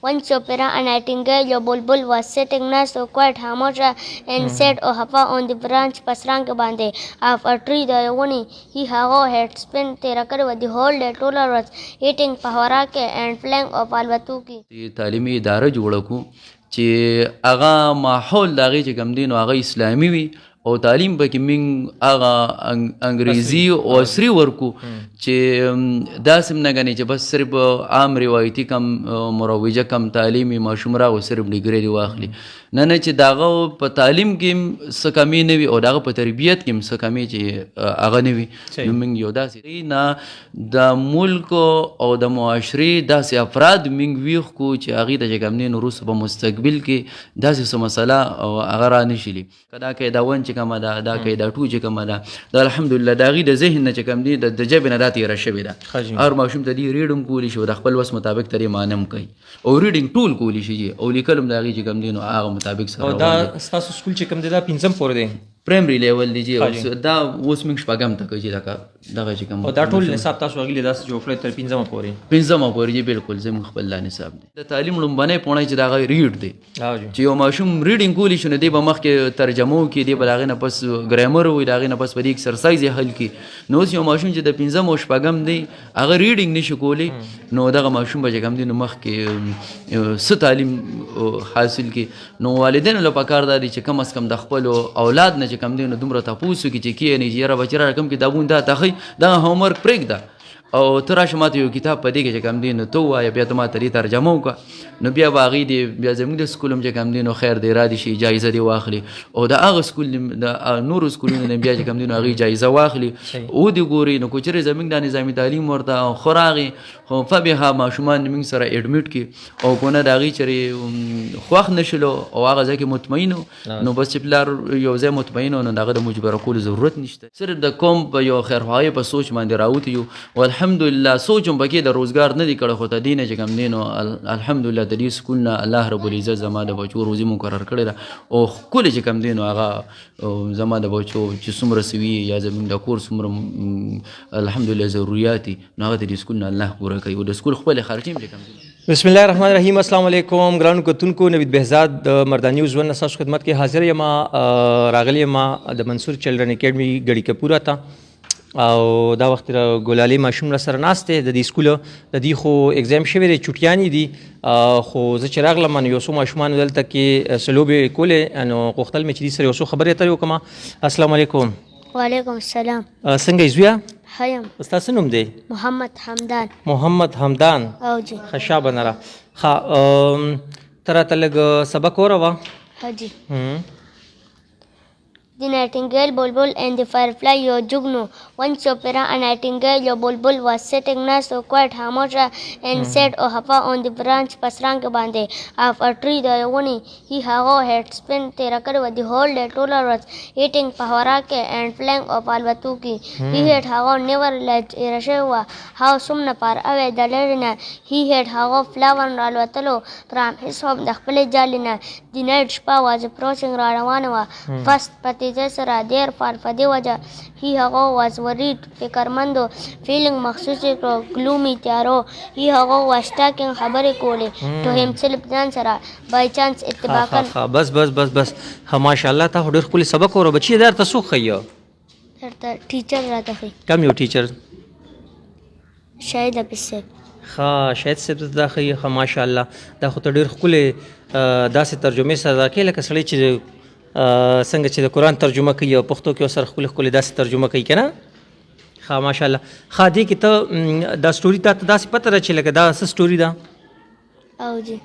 Once Opera and Nightingale or Bulbul was sitting next to quite Hamosha and said, "O Hapa on the branch Pasrang Bande of a tree the Yoni, he had spent Terakar with the whole day tolerance, eating paharake and playing of Alvatuki." تعلیمي اداره جوړه کو چې هغه ماحول د هغې چې کوم دی نو هغه اسلامي وي او تعلیم پکې موږ هغه انګریزي او عصري ورکو چې داسې نه ګڼي چې بس صرف عام روایتي کم مروجه کم تعلیمي ماشوم راغو صرف ډیګري دې واخلي نه چې د هغه په تعلیم کې څه کمي نه وي او د هغه په تربیت کې هم څه کمي چې هغه نه وي نو موږ یو داسې نه د ملک او د معاشرې داسې افراد موږ ویښ کړو چې هغې ته چې کوم دی نو وروسته په مستقبل کې داسې څه مسله هغه را نه شي که دا قاعده ون چې کومه ده دا قاعده ټو چې کومه ده دا الحمدلله د هغې د ذهن نه چې کوم دی د ژبې نه دا تېره شوې ده هر ماشوم ته دې ریډ هم کولی شي او د خپل وس مطابق ترې معنی هم کوي او ریډینګ ټول کولی شي او لیکل هم د هغې چې کوم دی نو هغه مطابق سره او دا ستاسو سکول چې کوم دی دا 5م پورې دی پرایمري لیول دی چې دا اوس موږ شپږم ته کوي چې دغه چې کوم او دا ټول نصاب تاسو هغې داسې جوړ کړی تر 5مه پورې 5مه پورې چې بالکل زموږ خپل لا نصاب دی د تعلیم لومبنی پوړی چې د هغه ریډ دی چې یو ماشوم ریډینګ کولی شي نو دی به مخکې ترجمه وکړي دی به د هغې نه پس ګرامر وي د هغې نه پس په دې اکسرسایز یې حل کړي نو اوس یو ماشوم چې د 5م او شپږم دی هغه ریډینګ نشي کولی نو دغه ماشوم به چې کوم دی نو مخکې څه تعلیم حاصل کړي نو والدینو له پکار دا دی چې کم از کم د خپلو اولاد نه چې کوم دی نو دومره تپوس وکړي چې کښېني چې یاره بچی را کوم کتابونه دا ته ښي دغه هومورک پرېږده او ته راشه ماته یو کتاب په دې کې چې کوم دی نو ته ووایه بیا ته ما ته دې ترجمه وکړه نو بیا به هغې دې بیا زموږ د سکول هم چې کوم دی نو خیر دی را دې شي جایزه دې واخلي او د هغه سکول د نورو سکولونو نه بیا چې کوم دی نو هغې جایزه واخلي او دې ګوري نو که چېرې زموږ دا نظامي تعلیم ورته خو راغې خو فبها ماشومان موږ سره ایډمیټ کړي او که نه د هغې چېرې خوښ نه شلو او هغه ځای کې مطمئن نو بس چې پلار یو ځای مطمئن نو د هغه د مجبره کولو ضرورت نشته صرف د قوم په یو خیرخواهۍ په سوچ باندې راوتي یو الحمدلله سوچ هم پکې د روزګار نه دی کړی خو ته دې نه چې کوم دی نو الحمدلله د دې سکول نه الله رب العزت زما د بچو روزي مقرر کړې ده او ښکلې چې کوم دی نو هغه زما د بچو چې څومره څه وي یا زموږ د کور څومره الحمدلله ضروريات دي نو هغه د دې سکول نه الله پوره کوي او د سکول خپلې خرچې هم چې کوم دي بسم الله الرحمن الرحیم السلام علیکم ګرانو کتونکو نوید بهزاد د مردانی ژوند ستاسو خدمت کې حاضر یم راغلی یم د منصور چلډرن اکیډمي ګړی کپوره ته او دا وخت ګلالي ماشوم را سره ناست دی د دې سکول د دې خو اگزام شوی دی چټیانې دي خو زه چې راغلم نو یو څو ماشومان دلته کې څه لوبې کولې نو غوښتل مې چې دې سره یو څو خبرې اترې وکړم السلام علیکم وعلیکم السلام څنګه یې زویه ښه یم ستا څه نوم دی محمد حمدان محمد حمدان او جی ښه شابه نره ښه ته راته لږ سبق وروه ښه جی The nightingale, bulbul, and the firefly, your jugno. Once Opera and Nightingale, your bulbul, was sitting next to quite Hamosha and said, "O Hapa on the branch Pasrang Bande of a tree the Yoni, he had spent Terakar with the whole day tolerance, eating paharake and playing of Alvatuki. He had never let Irashewa, how sumna par away the lerina, he had flower and Alvatalo from his home, the Pele Jalina. The night spa was approaching Radawanava, first Pati سره therefore په دې وجه he هغه was worried فکرمندو feeling محسوس کړو gloomy تیارو he هغه was talking خبرې کولې to himself ځان سره by chance اتفاقا بس ماشاءالله تا ډېر ښکلی سبق وروه بچي درته څوک ښیي درته ټیچر راته ښیي کوم یو ټیچر شاهد حفیظ صاحب ښه شاهد صاحب ته دا ښیي ښه ماشاءالله دا خو ته ډېر ښکلې داسې ترجمې سره راکوې لکه سړی چې څنګه چې د قرآن ترجمه کوي او پښتو کې سره ښکلې ښکلې داسې ترجمه کوي که نه ښه ماشاءالله ښه دې کې ته دا سټوري تا ته داسې پته ده چې لکه دا څه سټوري ده او جی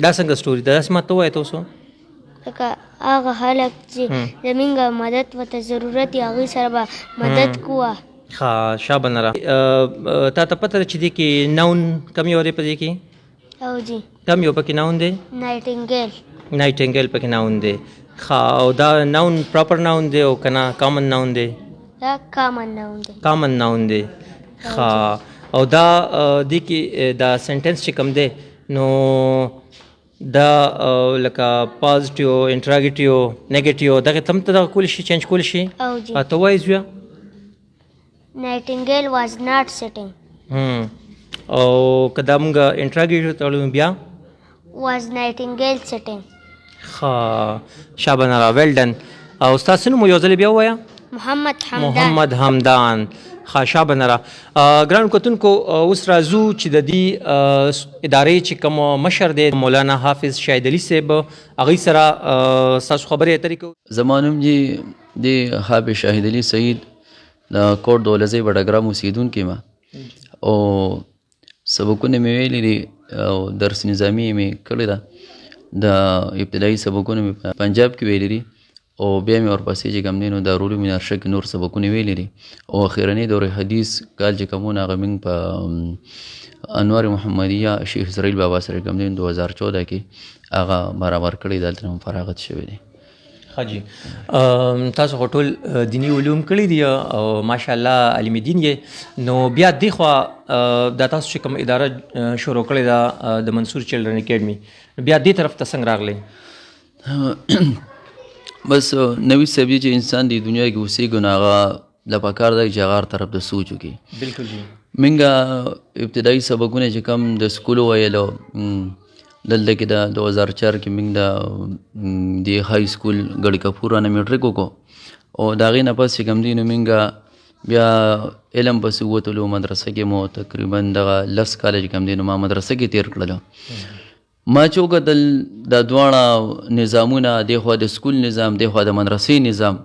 دا څنګه سټوري ده داسې ماته ووایه ته اوس لکه هغه خلک چې زمونږ مدد ورته ضرورت وي هغوی سره به مدد کوه ښه شابه نره تا ته پته ده چې دې کې ناون کم یو دی په دې کې او جی کم یو پکې ناون دی نایټنګیل پکې ناون دی ښه او دا ناون پراپر ناون دی او که نه کامن ناون دی دا کامن ناون دی ښه او دا دې کې دا سنټنس چې کوم دی نو دا لکه پازیټیو انټراګیټیو نیګیټیو دغه ته هم ته دغه کولی شي چینج کولی شي او جی ته وایي زویه Nightingale was not sitting او که دا مونږ انټراګیټیو ته وړو بیا was Nightingale sitting? شابه نرا ویل ډن. او ستاسو نوم یو ځل بیا ووایه. Muhammad Hamdan. محمد همدان. شابه نرا. ګرانو کتونکو اوس راځو چې د دې ادارې چې کوم مشر دی مولانا حافظ شاهد علي صاحب هغوی سره ستاسو خبرې اترې کوو. زما نوم چې د حافظ شاهد علي سعید د کوټ دولزۍ بډګرام اوسېدونکی ما او سبقونه مې ویلي دي او درس نظامي مې کړې ده. د ابتدایي سبقونه مې په پنجاب کې ویلي دي او بیا مې ورپسې چې کوم دی نو دارالعلوم نارشه کې نور سبقونه ویلي دي او اخرنی دور حدیث کال چې کومونه هغه موږ په انوار محمدیه شیخ اسرائیل بابا سره کوم دی 2014 کې هغه برابر کړی دلته هم فراغت شوی دی. حاجی تاسو خو ټول دینی علوم کړي دي او ماشاءالله علم دین یې نو بیا دې خوا دا تاسو چې کوم اداره شروع کړې ده د منصور چلډرن اکیډمي بیا دې طرف ته څنګه راغلی؟ بس نوی صاحب چې انسان دی دنیا کې اوسېږي نو هغه د پکار دی چې هغه هر طرف ته سوچ وکړي. بالکل جی. موږ ابتدایي سبقونه چې کوم د سکول ویلو دلته کې د 2004 کې موږ د های سکول ګړی کپور نه میټریک وکړو او د هغې نه پس چې کوم دی نو موږ بیا علم پسې ووتلو. مدرسه کې مو تقریبا دغه 10 کاله چې کوم دی نو ما مدرسه کې تیر کړلو. ما چې وکتل دا دواړه نظامونه د خوا د سکول نظام د خوا د مدرسې نظام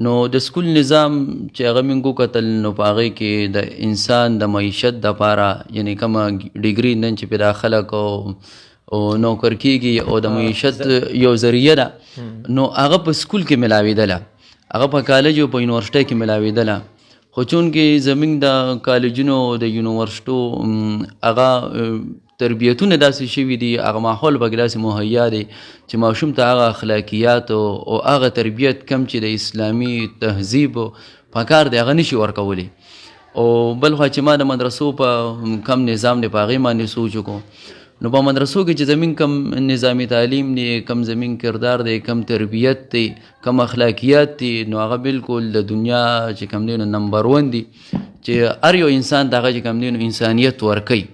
نو د سکول نظام چې هغه موږ وکتل نو په هغې کې د انسان د معیشت دپاره یعنې کومه ډیګري نن چې پې دا خلک او نوکر کېږي او د معیشت یو ذریعه ده نو هغه په سکول کې ملاوېدله، هغه په کالج او په یونیورسټۍ کې ملاوېدله. خو چونکې زموږ د کالجونو د یونیورسټو هغه تربیتونه داسې شوي دي، هغه ماحول پکې داسې مهیا دی چې ماشوم ته هغه اخلاقیات او هغه تربیت کم چې د اسلامي تهذیب پکار دی هغه نشي ورکولی. او بل خوا چې ما د مدرسو په کم نظام دی په هغې باندې سوچ وکړو نو په مدرسو کې چې زمین کم نظامی تعلیم دی، کم زمین کردار دی، کم تربیت دی، کم اخلاقیات دی نو هغه بالکل د دنیا چې کم دی نو نمبر 1 دی چې هر یو انسان ته هغه چې کم دی نو انسانیت ورکوي.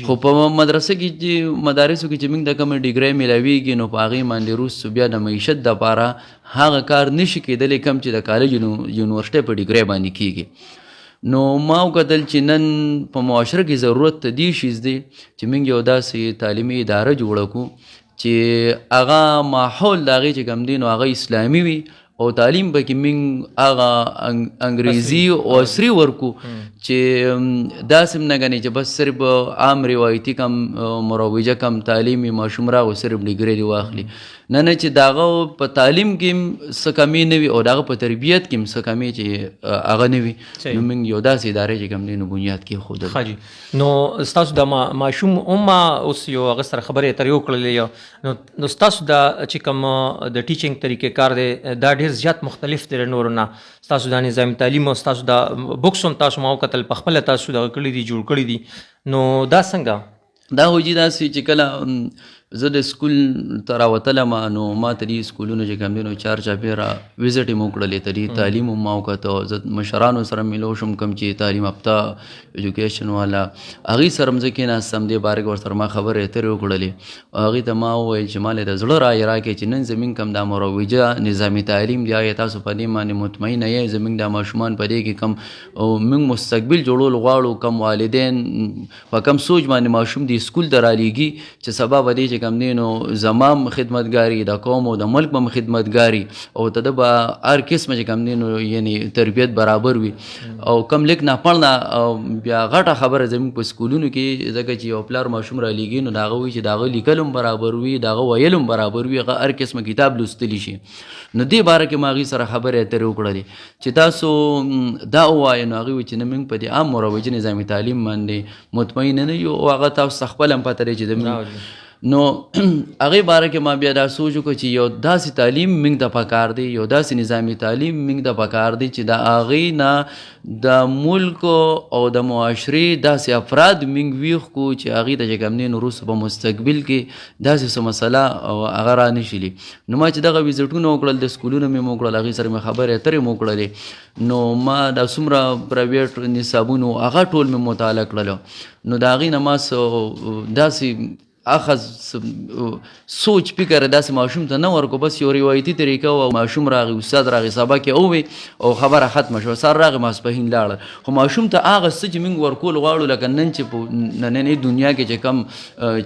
خو په مدرسه کې چې مدارسو کې چې موږ د کومه ډیګرۍ میلاویږي نو په هغې باندې وروستو بیا د معیشت دپاره هغه کار نشي کېدلی کم چې د کالج یونیورسټۍ په ډیګرۍ باندې کېږي. نو ما وکتل چې نن په معاشره کې ضرورت ته دې شیز دی چې موږ یو داسې تعلیمي اداره جوړه کړو چې هغه ماحول د هغې چې کوم دی نو هغه اسلامي وي او تعلیم پکې موږ هغه انګریزي او عصري ورکو چې داسې نه ګڼې چې بس صرف عام روایتي کم مروجه کم تعلیمي ماشوم راغو صرف ډیګرۍ دې واخلي. نه چې د هغه په تعلیم کې هم څه کمي نه وي او د هغه په تربیت کې هم څه کمي چې هغه نه وي نو موږ یو داسې ادارې چې کوم دی نو بنیاد کېښودل. ښه جي. نو ستاسو د ماشوم هم اوس یو هغه سره خبرې اترې وکړلې نو ستاسو د چې کوم د ټیچینګ طریقې کار دی دا ډېر زیات مختلف دی له نورو نه. ستاسو د نظام تعلیم او ستاسو د بکس هم تاسو ما وکتل په خپله تاسو دغه کړي دي جوړ کړي دي نو دا څنګه؟ دا خو جي داسې چې کله زه د سکول ته راوتلم نو ما ته دې سکولونو چې کوم دی نو چار چاپېره وزټ یې مو وکړلې ته دې تعلیم هم ما وکته. زه مشرانو سره میلو شم کوم چې تعلیم یافته ایجوکیشن والا هغوی سره هم زه کېناستم دې باره کې ورسره ما خبرې اترې وکړلې. هغوی ته ما وویل چې ما د زړه رایې راکړې چې نن زموږ کوم دا مروجه نظامي تعلیم دی آیا تاسو په دې باندې مطمئنه یې زموږ دا ماشومان په دې کې کوم موږ مستقبل جوړول غواړو کوم والدین په کوم سوچ باندې ماشوم دې سکول ته رالیږي چې سبا به دې چې کوم دی نو زمام خدمتګاري د قوم او د ملک به خدمتګاري او ته د به هر قسمه چې کوم دی نو یعنې تربیت برابر وي او کم لیک ناپړ نه بیا غټه خبره زموږ په سکولونو کې ځکه چې یو پلار ماشوم رالیږي نو د هغه وایي چې د هغه لیکل هم برابر وي د هغه ویل هم برابر وي هغه هر قسمه کتاب لوستلی شي. نو دې باره کې ما هغوی سره خبرې اترې وکړلې چې تاسو دا ووایه نو هغوی وایي چې نه موږ په دې عام مروجه نظامي تعلیم باندې مطمئن نه یو او هغه تاسو خپله هم پته دی چې نو هغې باره کې ما بیا دا سوچ وکړو چې یو داسې تعلیم موږ ته پکار دی، یو داسې نظامي تعلیم موږ ته پکار دی چې د هغې نه د ملک او د معاشرې داسې افراد موږ ویښ کړو چې هغې ته چې کوم دی نو وروسته په مستقبل کې داسې څه مسله هغه را نه شلي. نو ما چې دغه ویزټونه وکړل د سکولونو مې وکړل هغې سره مې خبرې اترې مې وکړلې نو ما دا څومره پرایویټ نصابونو هغه ټول مې مطالعه کړلو نو د هغې نه ما داسې اخذ سوچ فکر داسې ماشوم ته نه ورکو، بس یو روایتي طریقه و، ماشوم راغی استاد راغی سبق یې ووی او خبره ختمه شوه، سر راغی ماسپښین لاړه. خو ماشوم ته هغه څه چې موږ ورکول غواړو لکه نن چې په نننۍ دنیا کې چې کم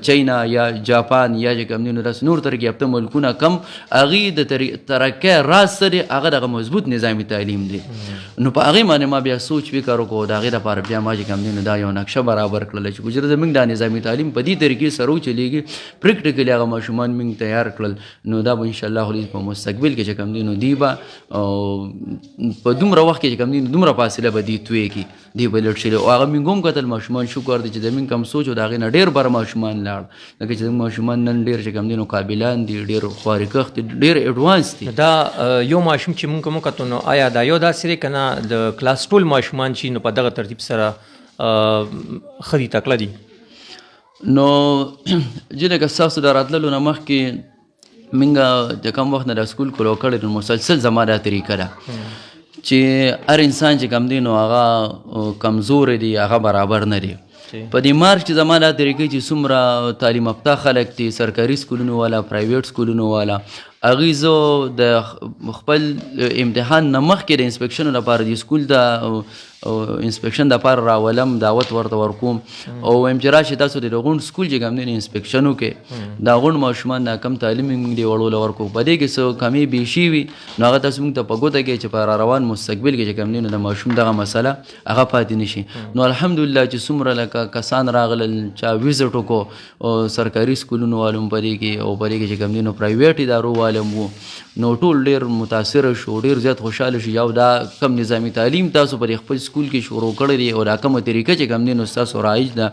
چاینا یا جاپان یا چې کم دي نو داسې نور ترقي یافته ملکونه کم هغې د ترقۍ راز څه دی، هغه دغه مضبوط نظامي تعلیم دی. نو په هغې باندې ما بیا سوچ فکر وکړو، د هغې دپاره بیا ما چې کم دی نو دا یو نقشه برابر کړله چې ګوجره زموږ دا نظامي تعلیم په دې طریقې سره وچلېږي، پریکټیکلي هغه ماشومان موږ تیار کړل، نو دا به انشاءالله په مستقبل کې چې کم دی نو دی به په دومره وخت کې چې کم دی نو دومره فاصله به دی توی کړي، دی به لټ شي. او هغه موږ هم کتل ماشومان شکر دی چې د موږ کم سوچ او د هغې نه ډېر بر ماشومان لاړ، لکه چې زموږ ماشومان نن ډېر چې کم دی نو قابلان دي، ډېر خوارکښت دي، ډېر ایډوانس دي. دا یو ماشوم چې موږ وکتو نو آیا دا یو داسې دی که نه د کلاس ټول ماشومان چې نو په دغه ترتیب سره ښه دي تکړه دي؟ نو جنګه ستاسو د راتللو نه مخکې موږ د کم وخت نه د سکول کولو کړی نو مسلسل زما دا طریقه ده چې هر انسان چې کم دی نو هغه کمزور دی، هغه برابر نه دی. په دې مارچ کې زما دا طریقې چې څومره تعلیم یافته خلک دي، سرکاري سکولونو والا، پرایویټ سکولونو والا، هغوی زه د خپل امتحان نه مخکې د انسپکشن لپاره د سکول د انسپکشن دپاره راولم، دعوت ورته ورکوم او وایم چې راشئ تاسو د غونډ سکول چې کوم دی انسپکشن وکړئ، دا غونډ ماشومان دا کم تعلیم موږ دې وړو له ورکو، په دې کې څه کمې بیشي وي نو هغه تاسو موږ ته په ګوته کړئ چې په راروان مستقبل کې چې کوم دی نو د ماشوم دغه مسله هغه پاتې نه شي. نو الحمدلله چې څومره لکه کسان راغلل چا ویزټ وکړو سرکاري سکولونو والو په دې کې او په دې کې چې کوم دی نو پرایویټ ادارو والم وو، نو ټول ډېر متاثره شو، ډېر زیات خوشحاله شو. یو دا کم نظامي تعلیم تاسو په خپل سکول کې شروع کړی دی او دا کومه طریقه چې کوم دی نو ستاسو رایج ده،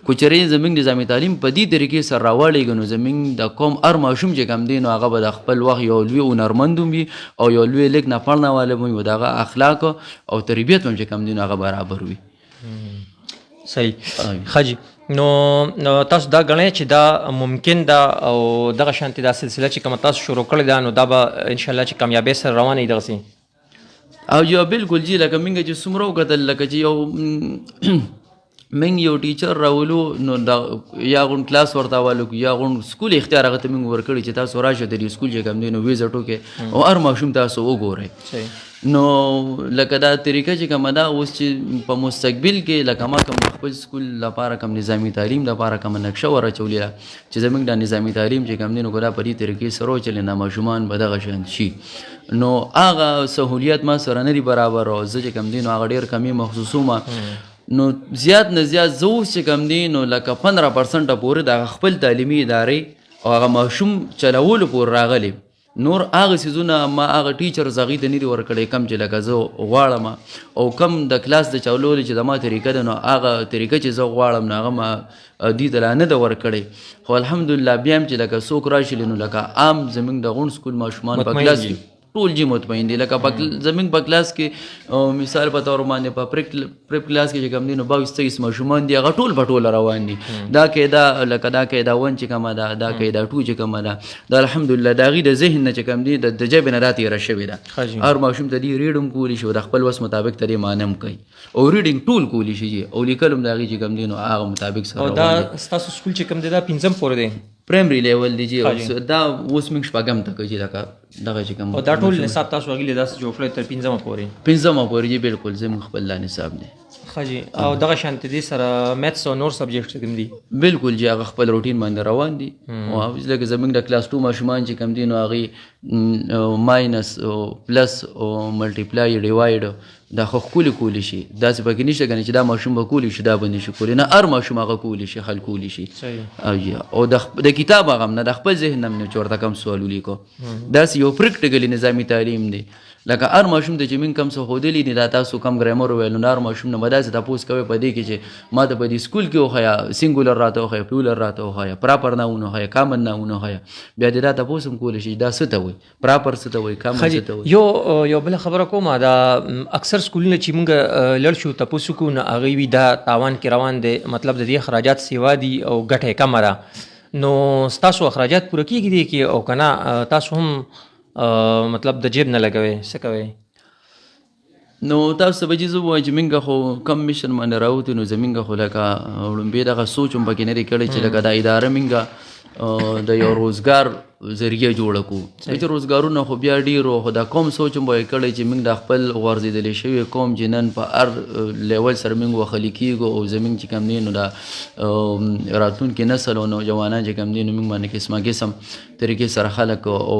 خو چېرې زموږ نظامي تعلیم په دې طریقې سره راوړېږي نو زموږ د قوم هر ماشوم چې کوم دی نو هغه به د خپل وخت یو لوی هنرمند وي او یو لوی لیک نه پړنه والا وي او د هغه اخلاق او تربیت هم چې کوم دی نو هغه برابر وي. صحیح ښه جي. نو تاسو دا ګڼئ چې دا ممکن ده او دغه شانتې دا سلسله چې کومه تاسو شروع کړې ده نو دا به انشاءالله چې کامیابۍ سره روانه وي دغسې؟ او یا بالکل جی، لکه موږ چې څومره وکتل لکه چې یو موږ یو ټیچر راولو نو دا یا غونډ کلاس ورته والو یا غونډ سکول اختیار هغه ته موږ ورکړی چې تاسو راشئ د دې سکول چې کوم دی نو ویزټ وکړئ او هر ماشوم تاسو وګورئ. نو لکه دا طریقه چې کومه ده اوس چې په مستقبل کې لکه ما کوم خپل سکول لپاره کوم نظامي تعلیم لپاره کوم نقشه ورچولې ده چې زموږ د نظامي تعلیم چې کوم دی نو دا په دې طریقې سره وچلې نه ماشومان به دغه شان شي، نو هغه سهولیت ما سره نه دي برابر او زه چې کوم دی نو هغه ډېر کمې محسوسومه، نو زیات نه زیات زه اوس چې کوم دی نو لکه 15% پورې د خپل تعلیمي ادارې او هغه ماشوم چلولو پورې راغلی، نور هغه څیزونه ما هغه ټیچرز هغوی ته نه دي ورکړی کم چې لکه زه غواړم او کم د کلاس د چلولو چې زما طریقه ده نو هغه طریقه چې زه غواړم نو هغه ما دې ته لا نه ده ورکړی. خو الحمدلله بیا هم چې لکه څوک راشي نو لکه عام زموږ د غونډ سکول ماشومان په کلاس کې ټول جی مطمئن دي، لکه زموږ په کلاس کې مثال په طور باندې په پریپ کلاس کې چې کوم دی نو 22-23 ماشومان دي، هغه ټول په ټوله روان دي. دا قاعده لکه دا قاعده 1 چې کومه ده، دا قاعده 2 چې کومه ده، دا الحمدلله د هغې د ذهن نه چې کوم دی د جبې نه دا تېره شوې ده. هر ماشوم ته دې ریډ هم کولی شي او د خپل وس مطابق ته دې معنی هم کوي او ریډینګ ټول کولی شي او لیکل هم د هغې چې کوم دی نو هغه مطابق سره روان دي. او دا ستاسو سکول چې کوم دی دا 5م پورې دی؟ پرایمري لیول دی جی، دا اوس موږ شپږم ته کوي چې لکه دغه چې کوم او دا ټول نصاب تاسو هغې داسې جوړ کړی تر 5مه پورې؟ 5مه پورې جی بالکل زموږ خپل دا نصاب دی. ښه جي. او دغه شانتې دې سره میتس او نور سبجیکټ کوم دي؟ بالکل جی هغه خپل روټین باندې روان دي او لکه زموږ د کلاس 2 ماشومان چې کوم دي نو هغې ماینس او پلس او ملټیپلای ډیوایډ دا خو ښکلي کولی شي، داسې پکې نشته که نه چې دا ماشوم به کولی شي دا به نه شي کولی، نه هر ماشوم هغه کولی شي حل کولی شي. او د کتاب هغه هم نه د خپل ذهن هم نه چې ورته کم سوال ولیکو، داسې یو پریکټیکلي نظامي تعلیم دی. لکه هر ماشوم ته چې موږ کم څه ښودلي دي دا تاسو کم ګرامر وویل نو هر ماشوم نه به داسې تپوس کوئ په دې کې چې ما ته په دې سکول کې وښیه سینګولر راته وښیه پلورل راته وښیه پراپر ناون وښیه کامن ناون وښیه، بیا دې دا تپوس هم کولی شي دا څه ته وایي پراپر څه ته وایي کامن څه ته وایي. یو بله خبره کوم دا اکثر سکولونه چې موږ لړ شو تپوس وکړو نو هغوی وي دا تاوان کې روان دی، مطلب د دې اخراجات سیوا دي او ګټه یې کمه ده، نو ستاسو اخراجات پوره کېږي دی کې او که نه تاسو هم مطلب د جیب نه لګوئ څه کوئ؟ نو تاسو به چې زه ووایم چې موږ خو کم میشن باندې راوتو نو زموږ خو لکه وړومبې دغه سوچ هم پکې نه دی کړی چې لکه دا اداره موږ د یو روزګار ذریعه جوړه کړو چې روزګارونه خو بیا ډېر خو دا قوم سوچ هم به یې کړی چې موږ د خپل غورځېدلی شوي قوم چې نن په هر لیول سره موږ وښلي کېږو او زموږ چې کوم دی نو دا راتلونکي نسل او نوجوانان چې کوم دی نو موږ باندې قسمه قسم طریقې سره خلک او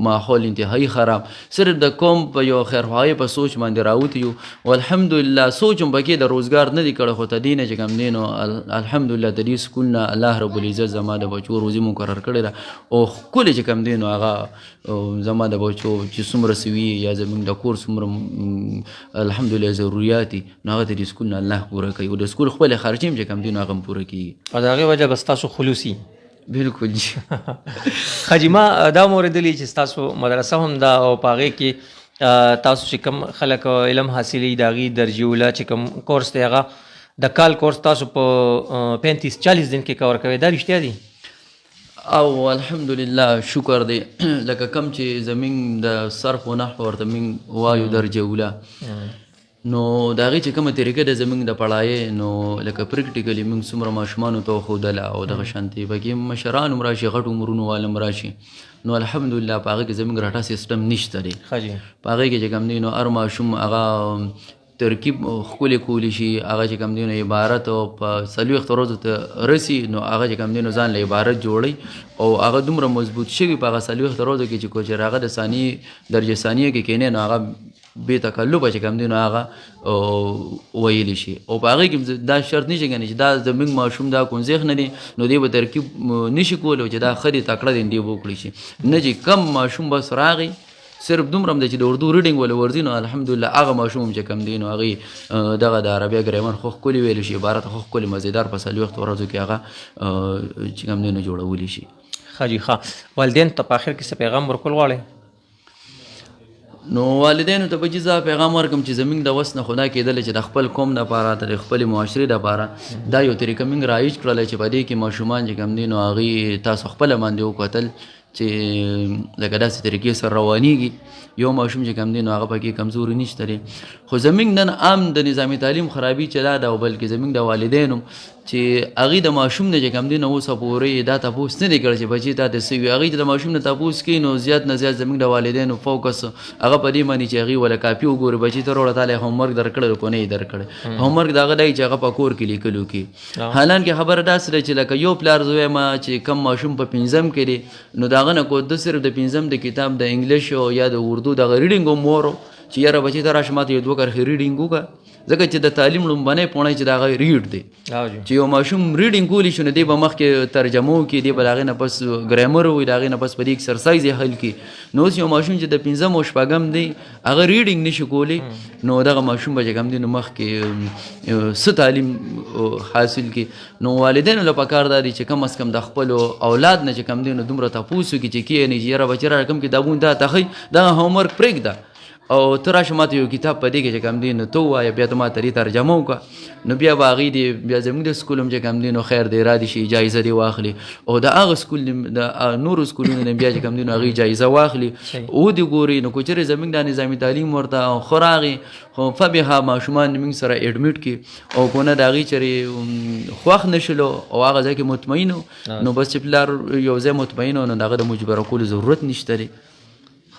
ماحول انتهایی خراب صرف د قوم په یو خیرخواهۍ په سوچ باندې راوتي یو او الحمدلله سوچ هم پکې د روزګار نه دی کړی خو ته دې نه چې کوم دی نو الحمدلله د دې سکول نه الله رب العزت زما د بچو روزي مقرر کړې ده او ښکلې چې کوم دی نو هغه زما د بچو چې څومره سوي یا زموږ د کور څومره الحمدلله ضروريات دي نو هغه د دې سکول نه الله پوره کوي او د سکول خپلې خرچې هم چې کوم دی نو هغه هم پوره کېږي او د هغې وجه به ستاسو خلوصي بالکل جی حاجي ما دا موردلی چې ستاسو مدرسه هم ده او په هغې کې تاسو چې کوم خلک علم حاصلوي د هغې درجې اوله چې کوم کورس دی هغه د کال کورس تاسو په 35-40 دن کې کور کوئ دا رښتیا دي او الحمدلله شکر دی لکه کم چې زمونږ د صرف و نحو ورته موږ وایو درجه اوله نو د هغې چې کومه طریقه ده زموږ د پړایې نو لکه پریکټیکلي موږ څومره ماشومانو ته وښودله او دغه شانتې پکې مشران هم راشي غټ عمرونو والا هم راشي نو الحمدلله په هغې کې زموږ راټه سیسټم نشته دی په هغې کې چې کوم دی نو هر ماشوم هغه ترکیب ښکلې کولی شي هغه چې کوم دی نو عبارت په 40 ورځو ته رسي نو هغه چې کوم دی نو ځان له عبارت جوړوي او هغه دومره مضبوط شوي په هغه 40 ورځو کې چې کوچر هغه د ثانیې درجه ثانیه کې کینې نو هغه بې تکلفه چې کوم دی نو هغه ویلی شي او په هغې کې دا شرط نشي کنی چې دا زموږ ماشوم دا کونځیخ نه دی نو دی به ترکیب نشي کولی چې دا ښه دی تکړه دی دی به وکړي شي نه چې کم ماشوم بس راغی صرف دومره هم دی چې د اردو ریډینګ ولا ورځي نو الحمدلله هغه ماشوم چې کوم دی نو هغې دغه د عربیه ګریمر خو ښکلي ویلی شي عبارت خو ښکلي مزیدار په 40 ورځو کې هغه چې کوم دی نو جوړولی شي ښه جي ښه والدین ته په اخر کې څه پیغام ورکول غواړئ نو والدینو ته به چې زه پیغام ورکړم چې زموږ د وس نه خو دا کېدلی چې د خپل قوم دپاره د خپلې معاشرې دپاره دا یو طریقه موږ رایج کړلی چې په دې کې ماشومان چې کوم دي نو هغې تاسو خپله باندې وکتل چې لکه داسې طریقې سره روانېږي یو ماشوم چې کوم دی نو هغه پکې کمزوري نشته دی خو زموږ نن عام د نظامي تعلیم خرابي چې دا ده او بلکې زموږ د والدینو چې هغې د ماشوم نه چې کوم دی نو اوسه پورې دا تپوس نه دی کړی چې بچي تا ته څه وي هغې چې د ماشوم نه تپوس کوي نو زیات نه زیات زموږ د والدینو فوکس هغه په دې باندې چې هغې وله کاپي وګوري بچي ته راوړه تاله هومورک درکړی کو نه یې درکړی هومورک د هغه دی چې هغه په کور کې لیکلو کې حالانکې خبره داسې ده چې لکه یو پلار زه وایم چې کم ماشوم په 5م کې دی نو د هغه نه کو د صرف د 5م د کتاب د انګلیش او یا د اردو دغه ریډینګ هم مورو چې یاره بچي ته راشه ماته یو 2 کرښې ریډینګ وکړه ځکه چې د تعلیم لومبنی پوړی چې د هغه ریډ دی چې یو ماشوم ریډینګ کولی شو نو دی به مخکې ترجمه وکړي دی به د هغې نه پس ګرامر ووایي د هغې نه پس په دې اکسرسایز یې حل کړي نو اوس یو ماشوم چې د 5م او 6م دی هغه ریډینګ نشي کولی نو دغه ماشوم به چې کوم دی نو مخکې څه تعلیم حاصل کړي نو والدینو له پکار دا دی چې کم از کم د خپلو اولاد نه چې کوم دی نو دومره تپوس وکړي چې کښېني چې یاره بچي راشه کوم کتابونه تا ته ښایي دغه هومورک پرېږده او ته راشه ماته یو کتاب په دې کې چې کوم دی نو ته ووایه بیا ته ماته دې ترجمه وکړه نو بیا به هغې دی بیا زموږ د سکول هم چې کوم دی نو خیر دی را دي شي جایزه دې واخلي او د هغه سکول د نورو سکولونو نه بیا چې کوم دی نو هغې جایزه واخلي ودې ګوري نو که چېرې زموږ د نظامي تعلیم ورته خو راغې خو فبها ماشومان موږ سره اډمیټ کړي او که نه د هغې چېرې خوښ نه شلو او هغه ځای کې مطمئن نو بس چې پلار یو ځای مطمئن نو د هغه د مجبره کولو ضرورت نشته دی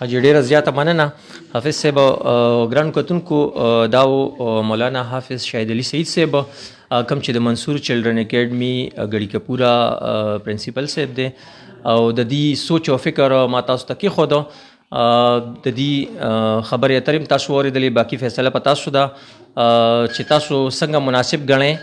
حاجي ډېره زیاته مننه حافظ صاحب ګرانو کتونکو دا و مولانا حافظ شاهد علي سعید صاحب کوم چې د منصور چلډرن اکیډمي غړي کپوره پرنسپل صاحب دی او د دې سوچ او فکر ما تاسو ته کېښوده د دې خبرې اترې هم تاسو واورېدلې باقي فیصله په تاسو ده چې تاسو څنګه مناسب ګڼئ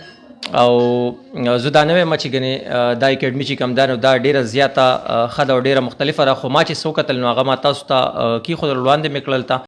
او زه دا نه وایم چې ګنې دا اکیډمي چې کوم ده نو دا ډېره زیاته ښه ده او ډېره مختلفه ده خو ما چې څه وکتل نو هغه ما تاسو ته کېښودل وړاندې مې کړل ته